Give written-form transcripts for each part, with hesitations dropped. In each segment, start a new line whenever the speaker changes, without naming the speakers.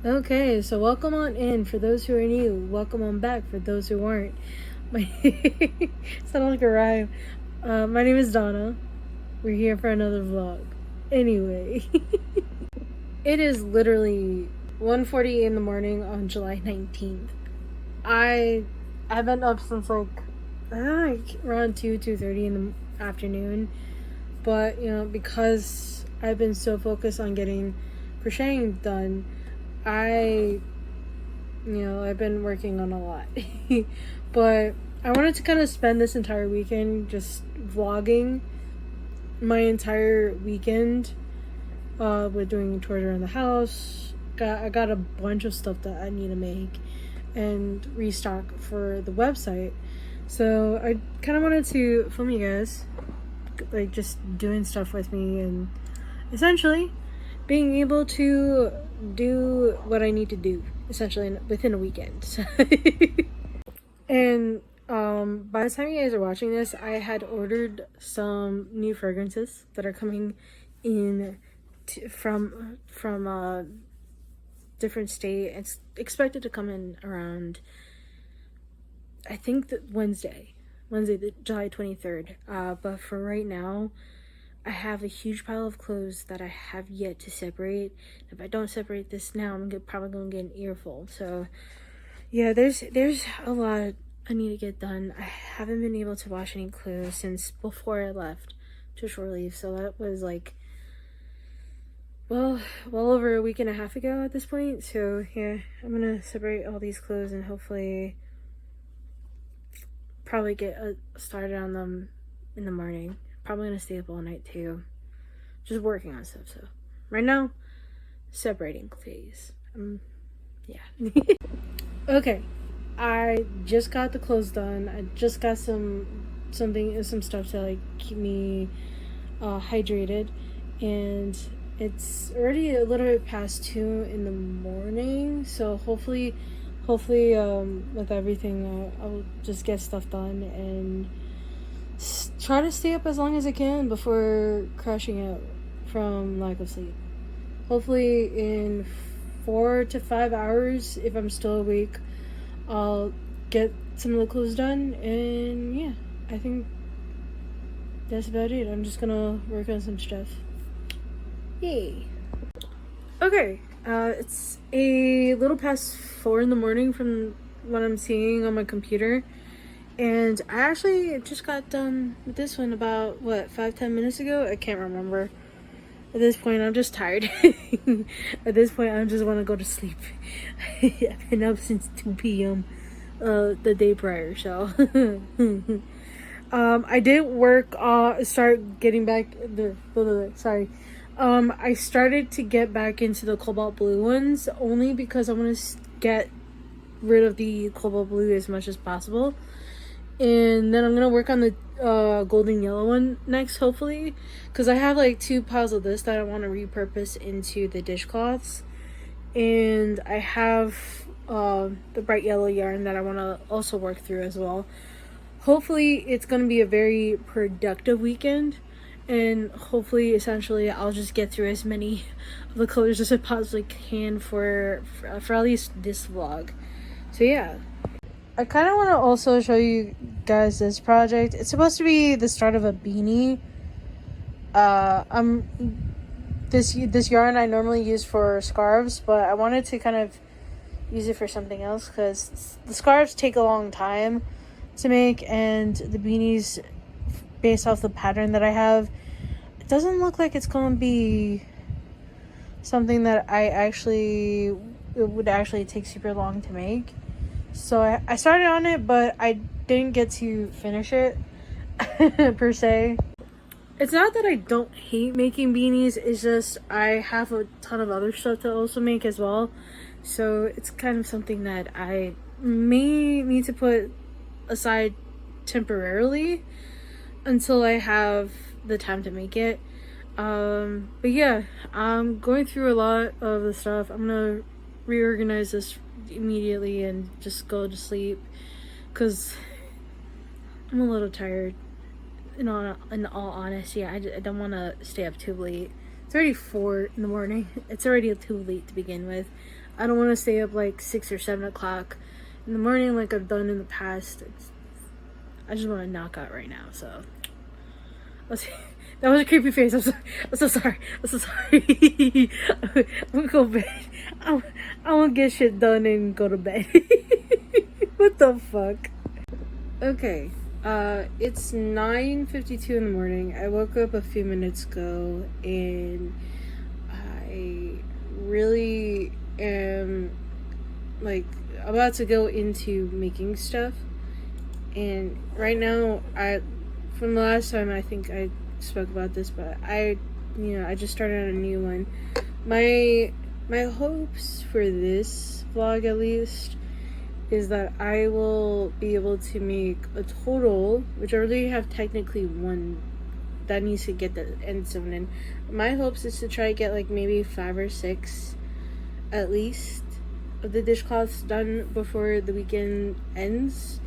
Okay, so welcome on in for those who are new. Welcome on back for those who aren't. My sounded like a rhyme. My name is Donna. We're here for another vlog. Anyway, it is literally 1:40 in the morning on July 19th. I've been up since around 2:30 in the afternoon, but because I've been so focused on getting crocheting done, I I've been working on a lot. But I wanted to kind of spend this entire weekend just vlogging my entire weekend with doing chores around the house. I got a bunch of stuff that I need to make and restock for the website. So I kind of wanted to film you guys, like just doing stuff with me and essentially being able to do what I need to do essentially within a weekend. And by the time you guys are watching this, I had ordered some new fragrances that are coming in from different state. It's expected to come in around, I think, Wednesday, the July 23rd. But for right now, I have a huge pile of clothes that I have yet to separate. If I don't separate this now, I'm probably gonna get an earful. So yeah, there's a lot I need to get done. I haven't been able to wash any clothes since before I left to shore leave, so that was like well over a week and a half ago at this point. So yeah, I'm gonna separate all these clothes and hopefully probably get started on them in the morning. Probably gonna stay up all night too, just working on stuff. So right now, separating phase. Yeah. Okay, I just got the clothes done. I just got some stuff to like keep me hydrated, and it's already a little bit past 2 in the morning. So hopefully, with everything, I'll just get stuff done and try to stay up as long as I can before crashing out from lack of sleep. Hopefully in 4 to 5 hours, if I'm still awake, I'll get some of the clothes done, and yeah, I think that's about it. I'm just gonna work on some stuff. Yay. Okay, it's a little past 4 in the morning from what I'm seeing on my computer, and I actually just got done with this one about 5-10 minutes ago. I can't remember. At this point, I'm just tired. At this point, I just want to go to sleep. I've been up since 2 p.m. The day prior, so I did start getting back sorry. I started to get back into the cobalt blue ones only because I want to get rid of the cobalt blue as much as possible. And then I'm gonna work on the golden yellow one next, hopefully, because I have like 2 piles of this that I want to repurpose into the dishcloths, and I have the bright yellow yarn that I want to also work through as well. Hopefully it's going to be a very productive weekend, and hopefully essentially I'll just get through as many of the colors as I possibly can for at least this vlog. So yeah, I kind of want to also show you guys this project. It's supposed to be the start of a beanie. This yarn I normally use for scarves, but I wanted to kind of use it for something else because the scarves take a long time to make, and the beanies, based off the pattern that I have, it doesn't look like it's going to be something that it would actually take super long to make. So I started on it, but I didn't get to finish it per se. It's not that I don't hate making beanies, it's just I have a ton of other stuff to also make as well. So it's kind of something that I may need to put aside temporarily until I have the time to make it. But yeah, I'm going through a lot of the stuff. I'm gonna reorganize this immediately and just go to sleep because I'm a little tired. In all honesty, I don't want to stay up too late It's already 4 in the morning. It's already too late to begin with. I don't want to stay up like 6 or 7 o'clock in the morning like I've done in the past. I just want to knock out right now. So that was a creepy face. I'm so sorry. I'm gonna go to bed. I want to get shit done and go to bed. What the fuck? Okay. It's 9:52 in the morning. I woke up a few minutes ago and I really am like about to go into making stuff. And right now, from the last time I think I spoke about this, but I just started a new one. My hopes for this vlog, at least, is that I will be able to make a total, which I already have technically one that needs to get the end zone in. My hopes is to try to get like maybe 5 or 6 at least of the dishcloths done before the weekend ends.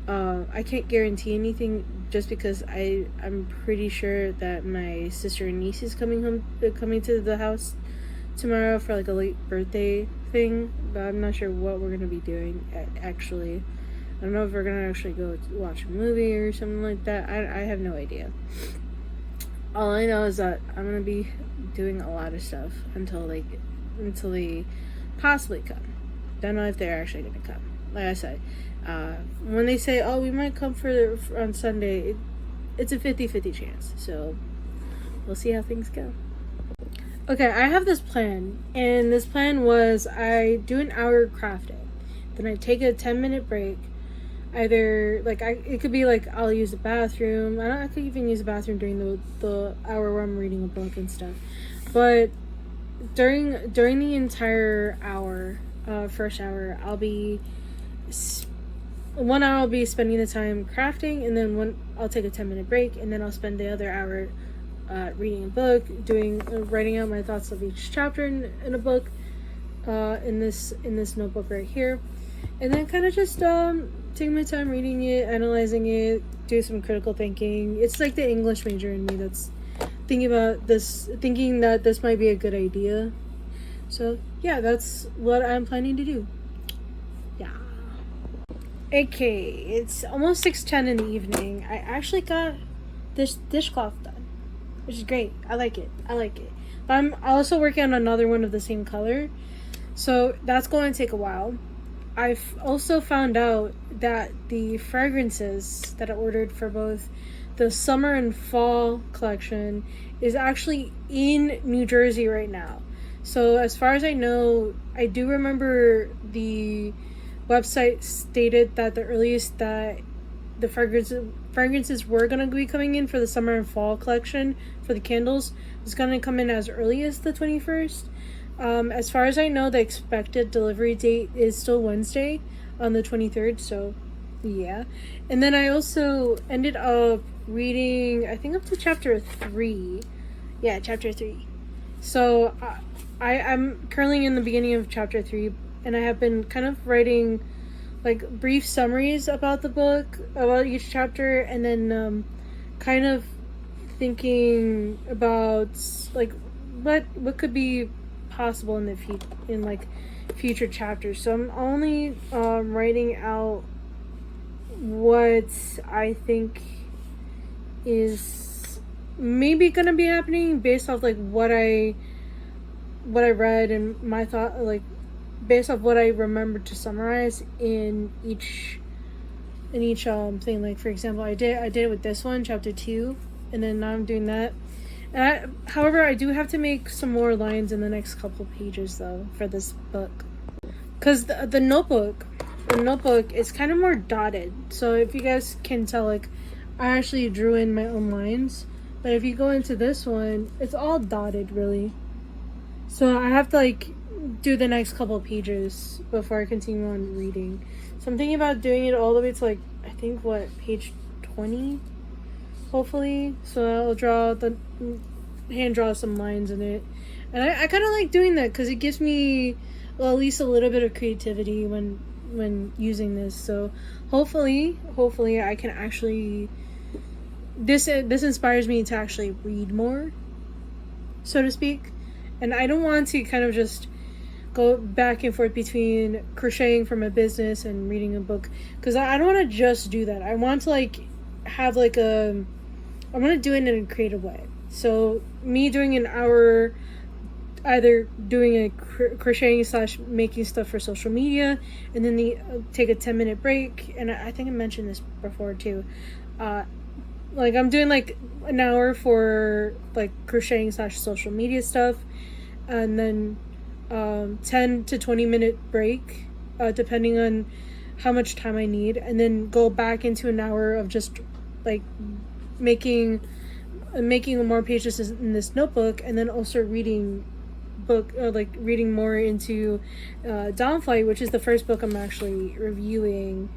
I can't guarantee anything just because I'm pretty sure that my sister and niece is coming to the house tomorrow for like a late birthday thing, but I'm not sure what we're gonna be doing actually. I don't know if we're gonna actually go watch a movie or something like that. I have no idea. All I know is that I'm gonna be doing a lot of stuff until they possibly come. Don't know if they're actually gonna come. Like I said, when they say, oh, we might come for on Sunday, it's a 50-50 chance, so we'll see how things go. Okay, I have this plan, and this plan was I do an hour crafting, then I take a 10-minute break. Either like it could be like I'll use the bathroom. I could even use the bathroom during the hour where I'm reading a book and stuff. But during the entire hour, first hour, I'll be 1 hour I'll be spending the time crafting, and then I'll take a 10-minute break, and then I'll spend the other hour reading a book, writing out my thoughts of each chapter in a book, in this notebook right here, and then kind of just taking my time reading it, analyzing it, do some critical thinking. It's like the English major in me that's thinking that this might be a good idea. So yeah, that's what I'm planning to do. Yeah. Okay, it's almost 6:10 in the evening. I actually got this dishcloth done, which is great. I like it. But I'm also working on another one of the same color, so that's going to take a while. I've also found out that the fragrances that I ordered for both the summer and fall collection is actually in New Jersey right now. So as far as I know, I do remember the website stated that the earliest that the fragrances were going to be coming in for the summer and fall collection for the candles was going to come in as early as the 21st. As far as I know, the expected delivery date is still Wednesday on the 23rd, so yeah. And then I also ended up reading, I think, up to chapter 3. Yeah, chapter 3. So I'm currently in the beginning of chapter 3, and I have been kind of writing like brief summaries about the book, about each chapter, and then kind of thinking about like what could be possible in the future chapters. So I'm only writing out what I think is maybe gonna be happening based off like what I read and my thought, like based off what I remember to summarize in each thing. Like for example, I did it with this one, chapter 2, and then now I'm doing that. However, I do have to make some more lines in the next couple pages though for this book, because the notebook is kind of more dotted. So if you guys can tell, like I actually drew in my own lines, but if you go into this one, it's all dotted really. So I have to like do the next couple pages before I continue on reading. So I'm thinking about doing it all the way to like I think page 20. Hopefully, so I'll hand draw some lines in it, and I kind of like doing that because it gives me at least a little bit of creativity when using this. So hopefully I can actually this inspires me to actually read more. so to speak. And I don't want to kind of just go back and forth between crocheting for my business and reading a book, because I don't want to just do that. I want to like have like a, I want to do it in a creative way. So me doing an hour, either doing a crocheting / making stuff for social media, and then take a 10-minute break. And I think I mentioned this before too. Like I'm doing like an hour for like crocheting / social media stuff, and then 10 to 20-minute break, depending on how much time I need, and then go back into an hour of just like making more pages in this notebook, and then also reading reading more into Dawnflight, which is the first book I'm actually reviewing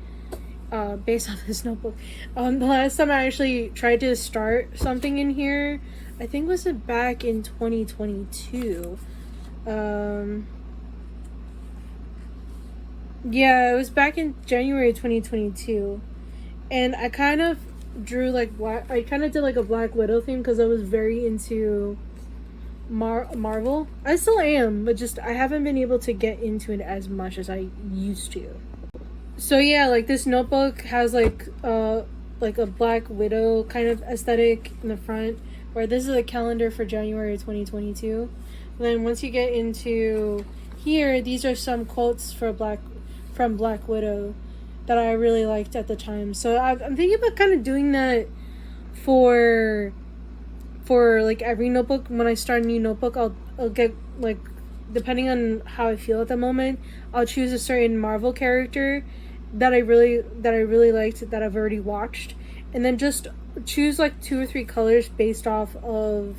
based on this notebook. The last time I actually tried to start something in here, I think was it back in 2022. Yeah, it was back in January 2022, and I kind of drew like I kind of did like a Black Widow thing because I was very into Marvel. I still am, but just I haven't been able to get into it as much as I used to. So yeah, like this notebook has like a Black Widow kind of aesthetic in the front, where this is a calendar for January 2022. And then once you get into here, these are some quotes from Black Widow that I really liked at the time. So I'm thinking about kind of doing that for like every notebook. When I start a new notebook, I'll get like, depending on how I feel at the moment, I'll choose a certain Marvel character that I really liked, that I've already watched, and then just choose like 2 or 3 colors based off of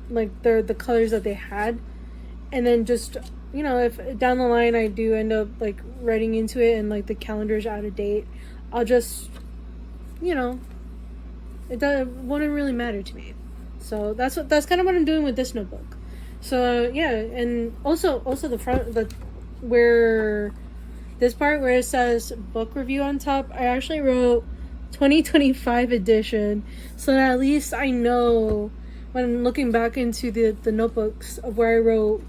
like the colors that they had. And then just, you know, if down the line I do end up like writing into it and like the calendar's out of date, I'll just, you know, wouldn't really matter to me. So that's kind of what I'm doing with this notebook. So yeah, and also the front, where this part where it says book review on top, I actually wrote 2025 edition, so that at least I know when I'm looking back into the notebooks of where I wrote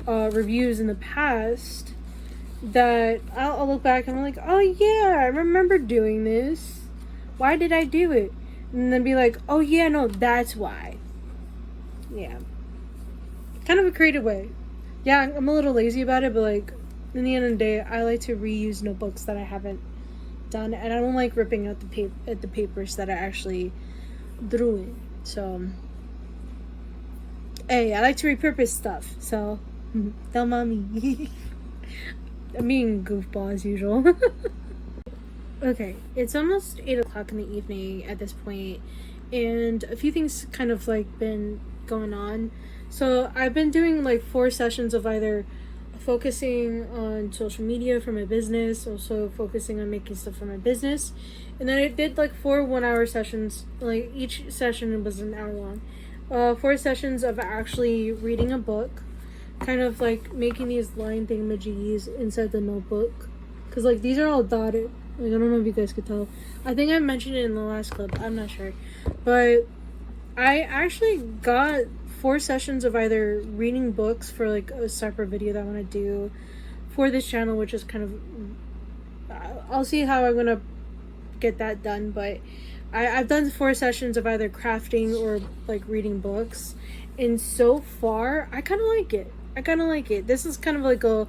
reviews in the past, that I'll look back and I'm like, oh yeah, I remember doing this. Why did I do it? And then be like, oh yeah, no, that's why. Yeah. Kind of a creative way. Yeah, I'm a little lazy about it, but like, in the end of the day, I like to reuse notebooks that I haven't done, and I don't like ripping out the papers that I actually drew in. So, hey, I like to repurpose stuff, so don't mind me. I'm being goofball as usual. Okay, it's almost 8 o'clock in the evening at this point, and a few things kind of like been going on. So I've been doing like 4 sessions of either focusing on social media for my business, also focusing on making stuff for my business, and then I did like 4 1-hour sessions. Like each session was an hour long. 4 sessions of actually reading a book, kind of like making these line thingamajiggies inside the notebook, because like these are all dotted. Like, I don't know if you guys could tell. I think I mentioned it in the last clip. I'm not sure. But I actually got 4 sessions of either reading books for like a separate video that I want to do for this channel, which is kind of, I'll see how I'm going to get that done. But I've done 4 sessions of either crafting or like reading books. And so far, I kind of like it. This is kind of like a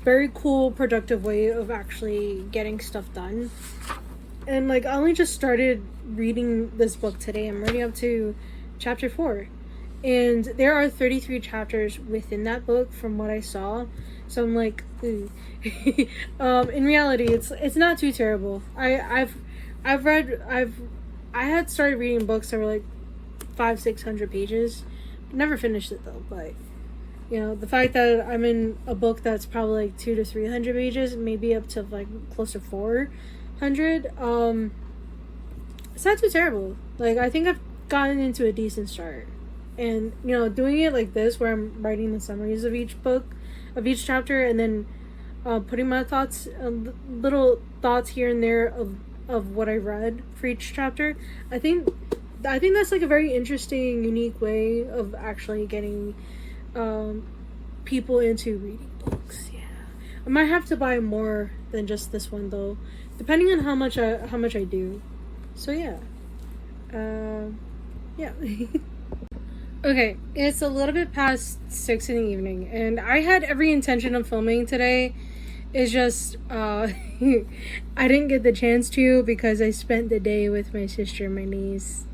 very cool, productive way of actually getting stuff done. And like, I only just started reading this book today. I'm already up to chapter 4, and there are 33 chapters within that book from what I saw. So I'm like, ooh. In reality, it's not too terrible. I had started reading books that were like 500-600 pages. Never finished it though, but you know, the fact that I'm in a book that's probably like 200 to 300 pages, maybe up to like close to 400, it's not too terrible. Like, I think I've gotten into a decent start. And, you know, doing it like this, where I'm writing the summaries of each book, of each chapter, and then putting my thoughts, little thoughts here and there of what I read for each chapter, I think I think that's like a very interesting, unique way of actually getting people into reading books. Yeah, I might have to buy more than just this one though, depending on how much I do. So yeah, yeah. Okay, it's a little bit past 6 in the evening, and I had every intention of filming today. It's just I didn't get the chance to because I spent the day with my sister and my niece.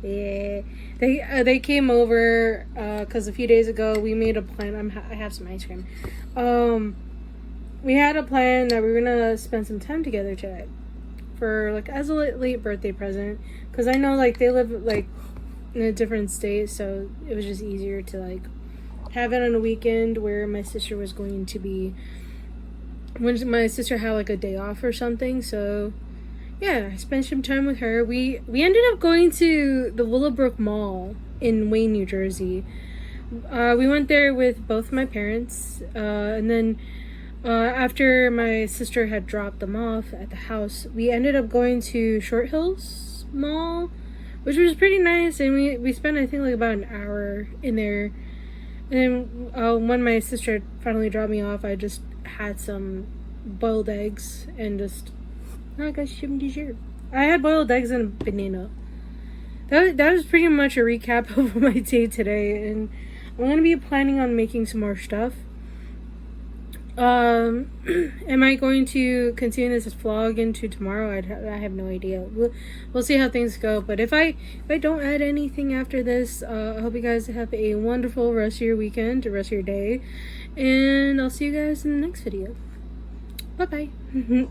Yeah, they came over because a few days ago we made a plan. I have some ice cream. We had a plan that we were gonna spend some time together today, for like as a late birthday present. Because I know like they live like in a different state, so it was just easier to like have it on a weekend where my sister was going to be, when my sister had like a day off or something. So yeah, I spent some time with her. We ended up going to the Willowbrook Mall in Wayne, New Jersey. We went there with both my parents, and then after my sister had dropped them off at the house, we ended up going to Short Hills Mall, which was pretty nice, and we spent I think like about an hour in there. And then when my sister finally dropped me off, I just had some boiled eggs and just I got some dessert. I had boiled eggs and a banana. That was pretty much a recap of my day today, and I'm gonna be planning on making some more stuff. Am I going to continue this vlog into tomorrow? I have no idea. We'll see how things go. But if I don't add anything after this, I hope you guys have a wonderful rest of your weekend, the rest of your day, and I'll see you guys in the next video. Bye bye.